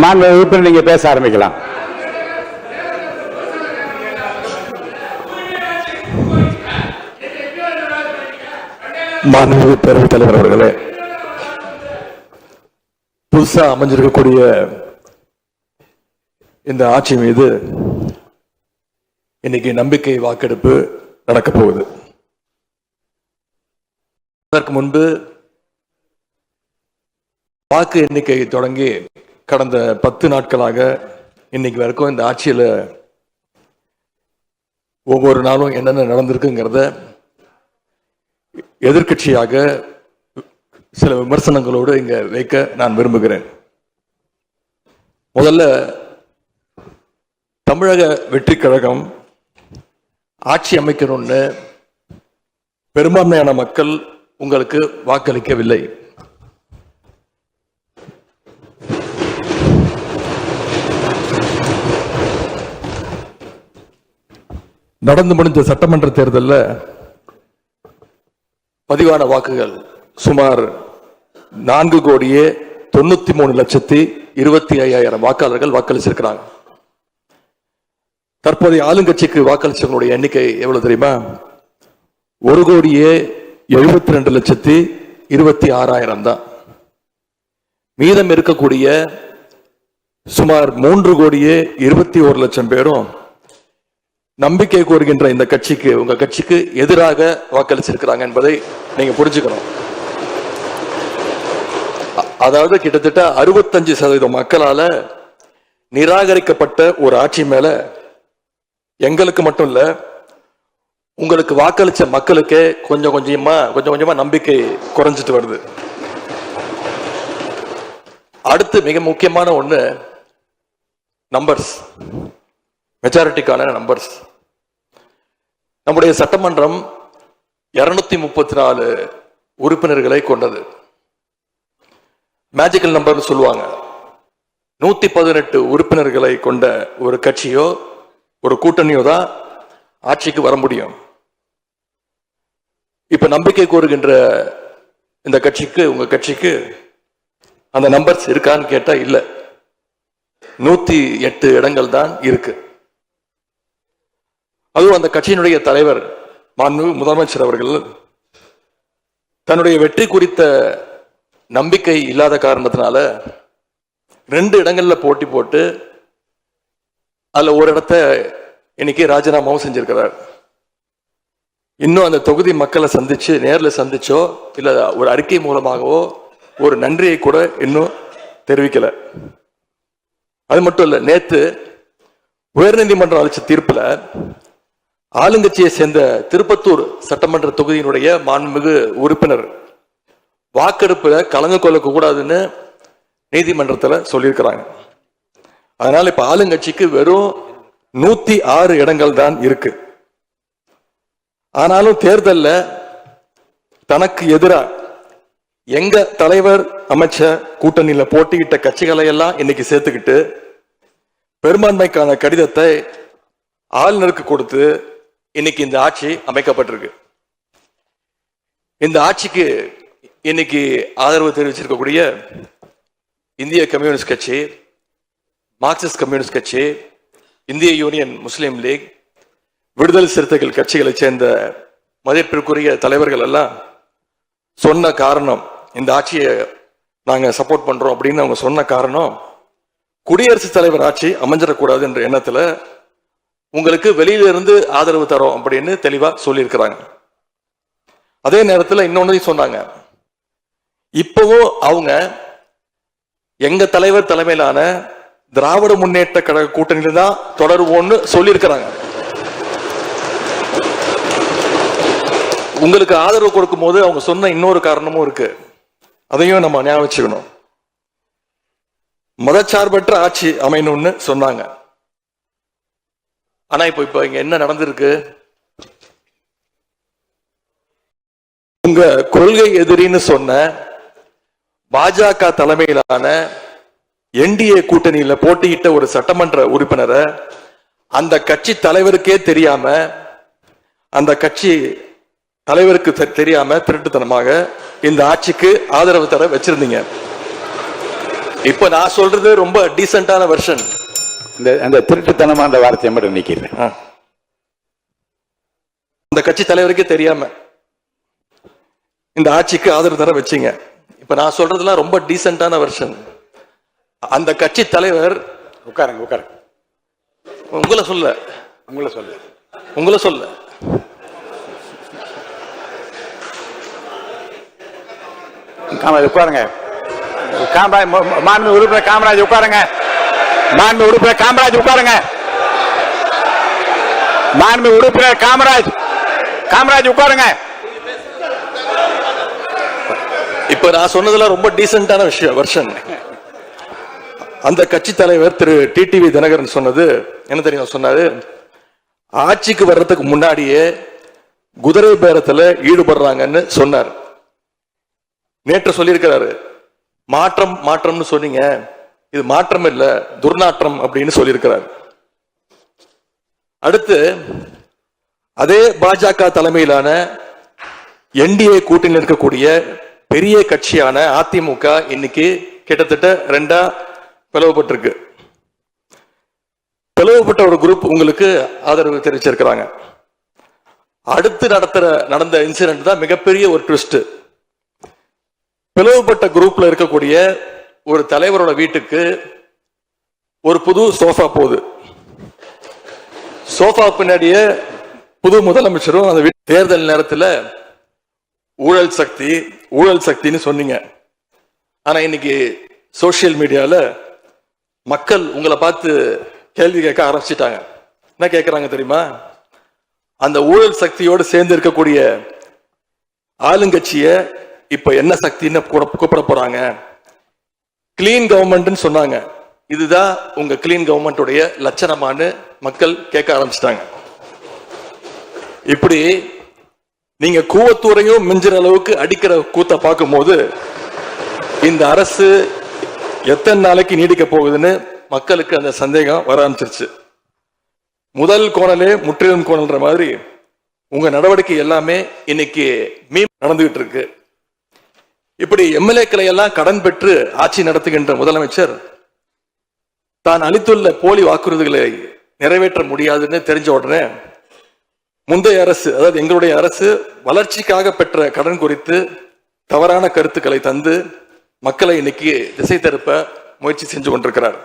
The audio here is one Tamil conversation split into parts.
மாண்பு உறுப்பினர் நீங்க பேச ஆரம்பிக்கலாம். மாண்புமிகு பேரவைத் தலைவர் அவர்களே, புதுசா அமைஞ்சிருக்கக்கூடிய இந்த ஆட்சி மீது இன்னைக்கு நம்பிக்கை வாக்கெடுப்பு நடக்க போகுது. அதற்கு முன்பு வாக்கு எண்ணிக்கை தொடங்கி கடந்த 10 நாட்களாக இன்னைக்கு வரைக்கும் இந்த ஆட்சியில் ஒவ்வொரு நாளும் என்னென்ன நடந்திருக்குங்கிறத எதிர்கட்சியாக சில விமர்சனங்களோடு இங்க வைக்க நான் விரும்புகிறேன். முதல்ல தமிழக வெற்றி கழகம் ஆட்சி அமைக்கணும்னு பெரும்பான்மையான மக்கள் உங்களுக்கு வாக்களிக்கவில்லை. நடந்து முடிந்த சட்டமன்ற தேர்தலில் பதிவான வாக்குகள் சுமார் 4,93,25,000 வாக்காளர்கள் வாக்களிச்சிருக்கிறாங்க. தற்போதைய ஆளுங்கட்சிக்கு வாக்களிச்சவங்களுடைய எண்ணிக்கை எவ்வளவு தெரியுமா? 1,72,26,000 தான். மீதம் இருக்கக்கூடிய சுமார் 3,21,00,000 பேரும் நம்பிக்கை கோருகின்ற இந்த கட்சிக்கு, உங்க கட்சிக்கு எதிராக வாக்களிச்சிருக்கிறாங்க என்பதை நீங்க புரிஞ்சுக்கணும். அதாவது கிட்டத்தட்ட 65% மக்களால நிராகரிக்கப்பட்ட ஒரு ஆட்சி மேல எங்களுக்கு மட்டும் இல்ல, உங்களுக்கு வாக்களிச்ச மக்களுக்கே கொஞ்சம் கொஞ்சமா நம்பிக்கை குறைஞ்சிட்டு வருது. அடுத்து மிக முக்கியமான ஒண்ணு நம்பர்ஸ், மெஜாரிட்டிக்கான நம்பர்ஸ். நம்முடைய சட்டமன்றம் 234 உறுப்பினர்களை கொண்டது. மேஜிக்கல் நம்பர்னு சொல்லுவாங்க. 118 உறுப்பினர்களை கொண்ட ஒரு கட்சியோ ஒரு கூட்டணியோ தான் ஆட்சிக்கு வர முடியும். இப்ப நம்பிக்கை கோருகின்ற இந்த கட்சிக்கு, உங்க கட்சிக்கு அந்த நம்பர்ஸ் இருக்கான்னு கேட்டா இல்ல. 108 இடங்கள் தான் இருக்கு. அதுவும் அந்த கட்சியினுடைய தலைவர் மாண்புமிகு முதலமைச்சர் அவர்கள் தன்னுடைய வெற்றி குறித்த நம்பிக்கை இல்லாத காரணத்தினால 2 இடங்கள்ல போட்டி போட்டு அதுல ஒரு இடத்த இன்னைக்கு ராஜினாமாவும் செஞ்சிருக்கிறார். இன்னும் அந்த தொகுதி மக்களை சந்திச்சு, நேரில் சந்திச்சோ இல்ல ஒரு அறிக்கை மூலமாகவோ ஒரு நன்றியை கூட இன்னும் தெரிவிக்கல. அது மட்டும் இல்ல, நேத்து உயர்நீதிமன்றம் அளிச்ச தீர்ப்புல ஆளுங்கட்சியை சேர்ந்த திருப்பத்தூர் சட்டமன்ற தொகுதியினுடைய மாண்புமிகு உறுப்பினர் வாக்கெடுப்புல கலந்து கொள்ள கூடாதுன்னு நீதிமன்றத்தில் சொல்லியிருக்கிறாங்க. அதனால இப்ப ஆளுங்கட்சிக்கு வெறும் 106 இடங்கள் தான் இருக்கு. ஆனாலும் தேர்தல்ல தனக்கு எதிராக எங்க தலைவர் அமைச்ச கூட்டணியில போட்டியிட்ட கட்சிகளை எல்லாம் இன்னைக்கு சேர்த்துக்கிட்டு பெரும்பான்மைக்கான கடிதத்தை ஆளுநருக்கு கொடுத்து இன்னைக்கு இந்த ஆட்சி அமைக்கப்பட்டிருக்கு. இந்த ஆட்சிக்கு இன்னைக்கு ஆதரவு தெரிவிச்சிருக்கக்கூடிய இந்திய கம்யூனிஸ்ட் கட்சி, மார்க்சிஸ்ட் கம்யூனிஸ்ட் கட்சி, இந்திய யூனியன் முஸ்லீம் லீக், விடுதலை சிறுத்தைகள் கட்சிகளை சேர்ந்த மதிப்பிற்குரிய தலைவர்கள் எல்லாம் சொன்ன காரணம், இந்த ஆட்சியை நாங்க சப்போர்ட் பண்றோம் அப்படின்னு அவங்க சொன்ன காரணம், குடியரசுத் தலைவர் ஆட்சி அமைஞ்சிடக்கூடாது என்ற எண்ணத்துல உங்களுக்கு வெளியில இருந்து ஆதரவு தரோம் அப்படின்னு தெளிவா சொல்லியிருக்கிறாங்க. அதே நேரத்தில் இன்னொன்னு சொன்னாங்க, இப்பவும் அவங்க எங்க தலைவர் தலைமையிலான திராவிட முன்னேற்ற கழக கூட்டணியில தான் தொடருவோம்னு சொல்லியிருக்கிறாங்க. உங்களுக்கு ஆதரவு கொடுக்கும் போது அவங்க சொன்ன இன்னொரு காரணமும் இருக்கு, அதையும் நம்ம ஞாபகம் வச்சுக்கணும். மதச்சார்பற்ற ஆட்சி அமையணும்னு சொன்னாங்க. ஆனா இப்ப இங்க என்ன நடந்திருக்கு? உங்க கொள்கை எதிரின்னு சொன்ன பாஜக தலைமையிலான என்டிஏ கூட்டணியில போட்டியிட்ட ஒரு சட்டமன்ற உறுப்பினரை அந்த கட்சி தலைவருக்கே தெரியாம, அந்த கட்சி தலைவருக்கு தெரியாம திருட்டுத்தனமாக இந்த ஆட்சிக்கு ஆதரவு தர வச்சிருந்தீங்க. இப்ப நான் சொல்றது ரொம்ப டீசென்டான வெர்ஷன். அந்த திருட்டுத்தனமான வார்த்தையை மட்டும் நிக்கிறேன். அந்த கட்சி தலைவருக்கே தெரியாம இந்த ஆட்சிக்கு ஆதரவு தர வச்சீங்க. இப்ப நான் சொல்றதுலாம் ரொம்ப டீசென்டான வெர்ஷன். அந்த கட்சி தலைவர் உட்காருங்க உட்காருங்க. உங்களை சொல்ல உங்களை சொல்ல உட்காருங்க. மாண்பு உறுப்பினர் காமராஜ் உட்காருங்க. மாண்பு உறுப்பினர் காமராஜ் உட்காருங்க. மாண்பு உறுப்பினர் காமராஜ் உட்காருங்க. இப்ப நான் சொன்னதுல ரொம்ப டீசென்டான விஷயம் வெர்ஷன். அந்த கட்சி தலைவர் திரு டிடிவி தினகரன் சொன்னது என்ன தெரியும்? சொன்னாரு, ஆட்சிக்கு வர்றதுக்கு முன்னாடியே குதிரை பேரத்துல ஈடுபடுறாங்கன்னு சொன்னார். நேற்று சொல்லியிருக்கிறாரு, மாற்றம்னு சொன்னீங்க, இது மாற்றம் இல்ல துர்நாற்றம் அப்படின்னு சொல்லியிருக்கிறார். அடுத்து அதே பாஜக தலைமையிலான என்டிஏ கூட்டணியில் இருக்கக்கூடிய பெரிய கட்சியான அதிமுக இன்னைக்கு கிட்டத்தட்ட 2 பிளவுபட்டிருக்கு. பிளவுபட்ட ஒரு குரூப் உங்களுக்கு ஆதரவு தெரிவிச்சிருக்கிறாங்க. அடுத்து நடந்த இன்சிடென்ட் தான் மிகப்பெரிய ஒரு ட்விஸ்ட். பிளவுபட்ட குரூப்ல இருக்கக்கூடிய ஒரு தலைவரோட வீட்டுக்கு ஒரு புது சோஃபா போகுது. சோஃபா பின்னாடியே புது முதலமைச்சரும் அந்த தேர்தல் நேரத்தில் ஊழல் சக்தின்னு சொன்னீங்க. ஆனா இன்னைக்கு சோசியல் மீடியால மக்கள் உங்களை பார்த்து கேள்வி கேட்க ஆரம்பிச்சிட்டாங்க. என்ன கேட்கிறாங்க தெரியுமா? அந்த ஊழல் சக்தியோடு சேர்ந்து இருக்கக்கூடிய ஆளுங்கட்சிய இப்ப என்ன சக்தின்னு கூப்பிட போறாங்க. கிளீன் கவர்மெண்ட் சொன்னாங்க. இதுதான் உங்க கிளீன் கவர்மெண்ட்டுடைய லட்சணமானு மக்கள் கேட்க ஆரம்பிச்சிட்டாங்க. இப்படி நீங்க கூவத்தூரையும் மிஞ்சுற அளவுக்கு அடிக்கிற கூத்த பார்க்கும் போது இந்த அரசு எத்தனை நாளைக்கு நீடிக்க போகுதுன்னு மக்களுக்கு அந்த சந்தேகம் வர ஆரம்பிச்சிருச்சு. முதல் கோணலே முற்றிலும் கோணல்ன்ற மாதிரி உங்க நடவடிக்கை எல்லாமே இன்னைக்கு நடந்துகிட்டு இருக்கு. இப்படி எம்எல்ஏக்களை எல்லாம் கடன் பெற்று ஆட்சி நடத்துகின்ற முதலமைச்சர் தான் அளித்துள்ள போலி வாக்குறுதிகளை நிறைவேற்ற முடியாதுன்னு தெரிஞ்ச உடனே முந்தைய அரசு, அதாவது எங்களுடைய அரசு, வளர்ச்சிக்காக பெற்ற கடன் குறித்து தவறான கருத்துக்களை தந்து மக்களை இன்னைக்கு திசை திருப்ப முயற்சி செஞ்சு கொண்டிருக்கிறார்.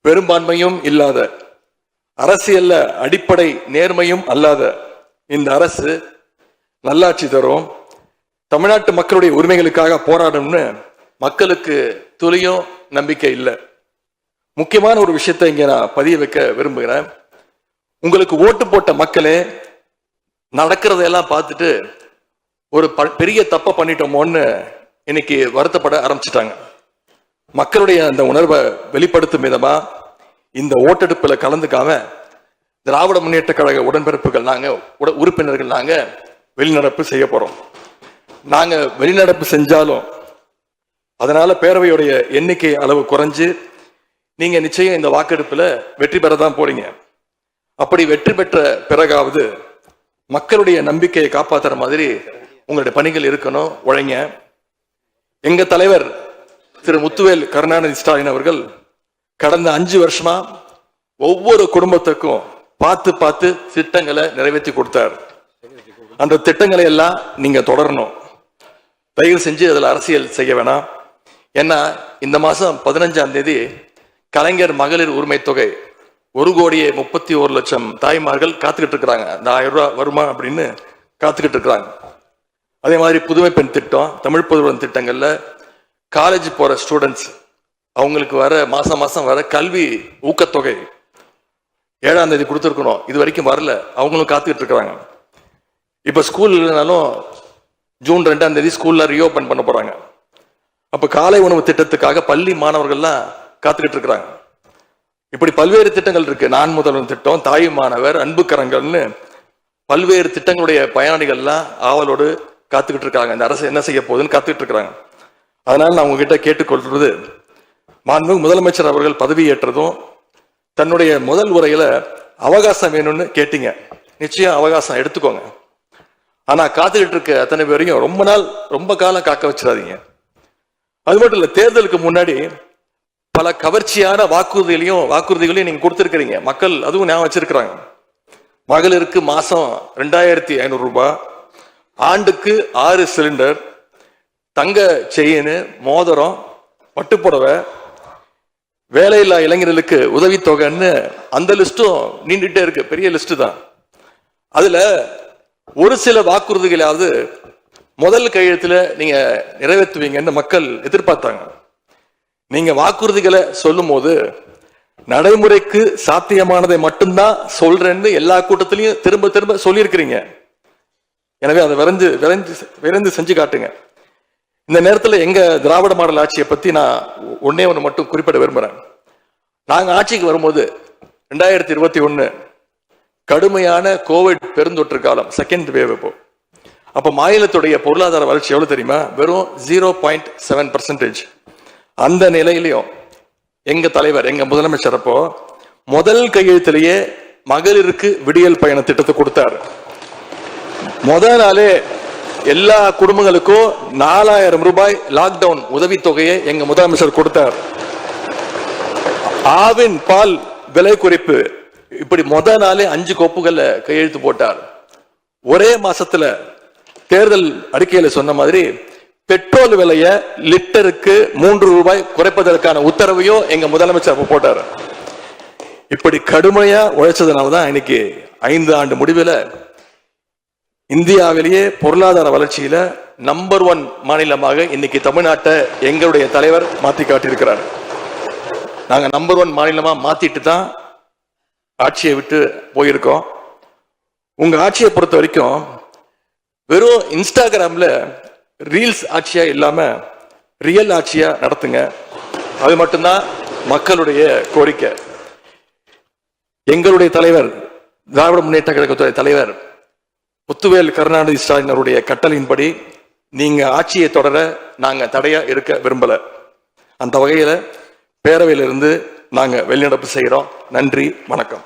பெரும்பான்மையும் இல்லாத, அரசியல்ல அடிப்படை நேர்மையும் அல்லாத இந்த அரசு நல்லாட்சி தரும், தமிழ்நாட்டு மக்களுடைய உரிமைகளுக்காக போராடும்னு மக்களுக்கு துளியும் நம்பிக்கை இல்லை. முக்கியமான ஒரு விஷயத்தை இங்க நான் பதிய வைக்க விரும்புகிறேன். உங்களுக்கு ஓட்டு போட்ட மக்களே நடக்கிறதையெல்லாம் பார்த்துட்டு ஒரு பெரிய தப்பை பண்ணிட்டோமோன்னு இன்னைக்கு வருத்தப்பட ஆரம்பிச்சிட்டாங்க. மக்களுடைய அந்த உணர்வை வெளிப்படுத்தும் விதமா இந்த ஓட்டெடுப்புல கலந்துக்காம திராவிட முன்னேற்ற கழக உடன்பிறப்புகள் உறுப்பினர்கள் நாங்க வெளிநடப்பு செய்ய போறோம். நாங்க வெளிநடப்பு செஞ்சாலும் அதனால பேரவையுடைய எண்ணிக்கை அளவு குறைஞ்சு நீங்க நிச்சயம் இந்த வாக்கெடுப்புல வெற்றி பெறதான் போறீங்க. அப்படி வெற்றி பெற்ற பிறகாவது மக்களுடைய நம்பிக்கையை காப்பாற்றுற மாதிரி உங்களுடைய பணிகள் இருக்கணும், உழைங்க. எங்க தலைவர் திரு முத்துவேல் கருணாநிதி ஸ்டாலின் அவர்கள் கடந்த 5 வருஷமா ஒவ்வொரு குடும்பத்துக்கும் பார்த்து திட்டங்களை நிறைவேற்றி கொடுத்தார். அந்த திட்டங்களை எல்லாம் நீங்க தொடரணும். தயவு செஞ்சு அதில் அரசியல் செய்ய வேணாம். ஏன்னா இந்த மாசம் 15ஆம் தேதி கலைஞர் மகளிர் உரிமை தொகை 1,31,00,000 தாய்மார்கள் காத்துக்கிட்டு இருக்கிறாங்க. இந்த 1000 ரூபாய் வருமா அப்படின்னு காத்துக்கிட்டு இருக்கிறாங்க. அதே மாதிரி புதுமை பெண் திட்டம், தமிழ் புதுவன் திட்டங்கள்ல காலேஜ் போற ஸ்டூடெண்ட்ஸ் அவங்களுக்கு வர மாசம் வர கல்வி ஊக்கத்தொகை 7ஆம் தேதி கொடுத்துருக்கணும். இது வரைக்கும் வரல, அவங்களும் காத்துக்கிட்டு இருக்கிறாங்க. இப்ப ஸ்கூல் இல்லைனாலும் ஜூன் 2ஆம் தேதி ஸ்கூல்ல ரீஓபன் பண்ண போறாங்க. அப்ப காலை உணவு திட்டத்துக்காக பள்ளி மாணவர்கள்லாம் காத்துக்கிட்டு இருக்கிறாங்க. இப்படி பல்வேறு திட்டங்கள் இருக்கு. நான் முதல்வன் திட்டம், தாய் மாணவர், அன்பு கரங்கள்னு பல்வேறு திட்டங்களுடைய பயனாளிகள்லாம் ஆவலோடு காத்துக்கிட்டு இருக்காங்க. இந்த அரசு என்ன செய்ய போகுதுன்னு காத்துக்கிட்டு இருக்கிறாங்க. அதனால நான் உங்ககிட்ட கேட்டுக்கொள்றது, மாண்புமிகு முதலமைச்சர் அவர்கள் பதவி ஏற்றதும் தன்னுடைய முதல் உரையில அவகாசம் வேணும்னு கேட்டீங்க. நிச்சயம் அவகாசம் எடுத்துக்கோங்க. ஆனா காத்துக்கிட்டு இருக்க அத்தனை பேரையும் ரொம்ப காலம் காக்க வச்சிடாதீங்க. அது மட்டும் இல்ல, தேர்தலுக்கு முன்னாடி பல கவர்ச்சியான வாக்குறுதிகளையும் நீங்க கொடுத்திருக்கிறீங்க. மக்கள் அதுவும் ஞாபகம் வச்சிருக்கிறாங்க. மகளிருக்கு மாசம் 2500 ரூபாய், ஆண்டுக்கு 6 சிலிண்டர், தங்க செயின், மோதிரம், பட்டுப்புடவை, வேலையில்லா இளைஞர்களுக்கு உதவித்தொகைன்னு அந்த லிஸ்டும் நீண்டுட்டே இருக்கு. பெரிய லிஸ்ட் தான். அதுல ஒரு சில வாக்குறுதிகளாவது முதல் கையெழுத்துல நீங்க நிறைவேற்றுவீங்கன்னு மக்கள் எதிர்பார்த்தாங்க. நீங்க வாக்குறுதிகளை சொல்லும் போது நடைமுறைக்கு சாத்தியமானதை மட்டும்தான் சொல்றேன்னு எல்லா கூட்டத்திலையும் திரும்ப திரும்ப சொல்லியிருக்கிறீங்க. எனவே அதை விரைந்து செஞ்சு காட்டுங்க. இந்த நேரத்தில் எங்க திராவிட மாடல் ஆட்சியை பத்தி நான் ஒன்னே ஒன்று மட்டும் குறிப்பிட விரும்புறேன். நாங்க ஆட்சிக்கு வரும்போது 2021 கடுமையான கோவிட் பெருந்தொற்று காலம், செகண்ட் வேவ். அப்ப மாநிலத்துடைய பொருளாதார வளர்ச்சி எவ்வளவு தெரியுமா? வெறும் 0.7%. அந்த நிலையிலையும் எங்க தலைவர், எங்க முதலமைச்சர் அப்போ முதல் கையெழுத்திலேயே மகளிருக்கு விடியல் பயண திட்டத்தை கொடுத்தார். முதல் நாளே எல்லா குடும்பங்களுக்கும் 4000 ரூபாய் லாக்டவுன் உதவித்தொகையை எங்க முதலமைச்சர் கொடுத்தார். ஆவின் பால் விலை குறைப்பு, இப்படி முதல் நாளே 5 கோப்புகள்ல கையெழுத்து போட்டார். ஒரே மாசத்துல தேர்தல் அறிக்கையில சொன்ன மாதிரி பெட்ரோல் விலைய லிட்டருக்கு 3 ரூபாய் குறைப்பதற்கான உத்தரவையும் எங்க முதலமைச்சர் போட்டார். இப்படி கடுமையா உழைச்சதுனாலதான் இன்னைக்கு 5 ஆண்டு முடிவில் இந்தியாவிலேயே பொருளாதார வளர்ச்சியில நம்பர் 1 மாநிலமாக இன்னைக்கு தமிழ்நாட்டை எங்களுடைய தலைவர் மாத்தி காட்டியிருக்கிறார். நாங்க நம்பர் 1 மாநிலமா மாத்திட்டு தான் ஆட்சியை விட்டு போயிருக்கோம். உங்க ஆட்சியை பொறுத்த வரைக்கும் வெறும் இன்ஸ்டாகிராம்ல ரீல்ஸ் ஆட்சியா இல்லாம ரியல் ஆட்சியா நடத்துங்க. அது மட்டும்தான் மக்களுடைய கோரிக்கை. எங்களுடைய தலைவர், திராவிட முன்னேற்ற கழகத்துடைய தலைவர் முத்துவேல் கருணாநிதி ஸ்டாலின் அவருடைய கட்டளையின்படி நீங்க ஆட்சியை தொடர நாங்க தடையா இருக்க விரும்பல. அந்த வகையில பேரவையிலிருந்து நாங்க வெளிநடப்பு செய்கிறோம். நன்றி, வணக்கம்.